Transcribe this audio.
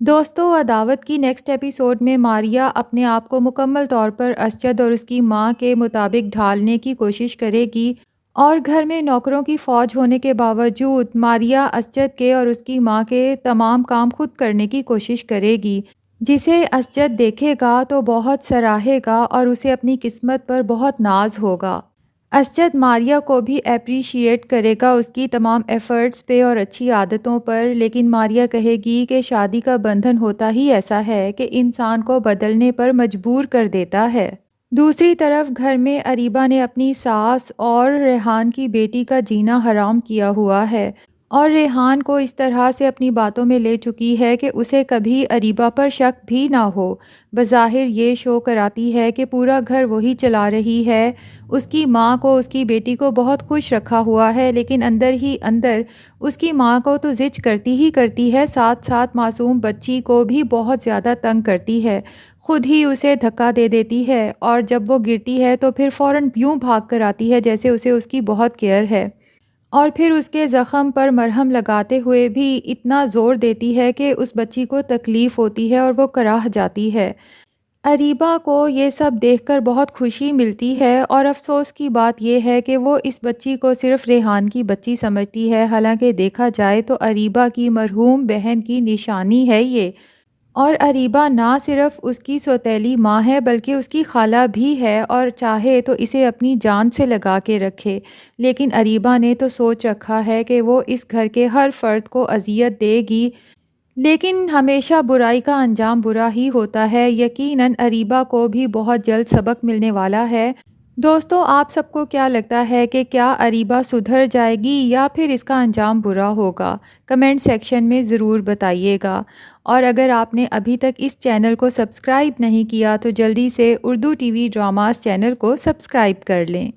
دوستوں، عداوت کی نیکسٹ ایپیسوڈ میں ماریا اپنے آپ کو مکمل طور پر اسجد اور اس کی ماں کے مطابق ڈھالنے کی کوشش کرے گی، اور گھر میں نوکروں کی فوج ہونے کے باوجود ماریا اسجد کے اور اس کی ماں کے تمام کام خود کرنے کی کوشش کرے گی، جسے اسجد دیکھے گا تو بہت سراہے گا اور اسے اپنی قسمت پر بہت ناز ہوگا۔ اسجد ماریا کو بھی اپریشیٹ کرے گا اس کی تمام ایفرٹس پہ اور اچھی عادتوں پر، لیکن ماریا کہے گی کہ شادی کا بندھن ہوتا ہی ایسا ہے کہ انسان کو بدلنے پر مجبور کر دیتا ہے۔ دوسری طرف گھر میں اریبہ نے اپنی ساس اور ریحان کی بیٹی کا جینا حرام کیا ہوا ہے، اور ریحان کو اس طرح سے اپنی باتوں میں لے چکی ہے کہ اسے کبھی اریبہ پر شک بھی نہ ہو۔ بظاہر یہ شو کراتی ہے کہ پورا گھر وہی چلا رہی ہے، اس کی ماں کو اس کی بیٹی کو بہت خوش رکھا ہوا ہے، لیکن اندر ہی اندر اس کی ماں کو تو زج کرتی ہی کرتی ہے، ساتھ ساتھ معصوم بچی کو بھی بہت زیادہ تنگ کرتی ہے، خود ہی اسے دھکا دے دیتی ہے، اور جب وہ گرتی ہے تو پھر فوراً یوں بھاگ کر آتی ہے جیسے اسے اس کی بہت کیئر ہے، اور پھر اس کے زخم پر مرہم لگاتے ہوئے بھی اتنا زور دیتی ہے کہ اس بچی کو تکلیف ہوتی ہے اور وہ کراہ جاتی ہے۔ اریبہ کو یہ سب دیکھ کر بہت خوشی ملتی ہے، اور افسوس کی بات یہ ہے کہ وہ اس بچی کو صرف ریحان کی بچی سمجھتی ہے، حالانکہ دیکھا جائے تو اریبہ کی مرحوم بہن کی نشانی ہے یہ، اور اریبہ نہ صرف اس کی سوتیلی ماں ہے بلکہ اس کی خالہ بھی ہے، اور چاہے تو اسے اپنی جان سے لگا کے رکھے، لیکن اریبہ نے تو سوچ رکھا ہے کہ وہ اس گھر کے ہر فرد کو اذیت دے گی، لیکن ہمیشہ برائی کا انجام برا ہی ہوتا ہے۔ یقیناً اریبہ کو بھی بہت جلد سبق ملنے والا ہے۔ دوستو، آپ سب کو کیا لگتا ہے کہ کیا اریبہ سدھر جائے گی یا پھر اس کا انجام برا ہوگا؟ کمنٹ سیکشن میں ضرور بتائیے گا، اور اگر آپ نے ابھی تک اس چینل کو سبسکرائب نہیں کیا تو جلدی سے Urdu T V dramas channel کو سبسکرائب کر لیں۔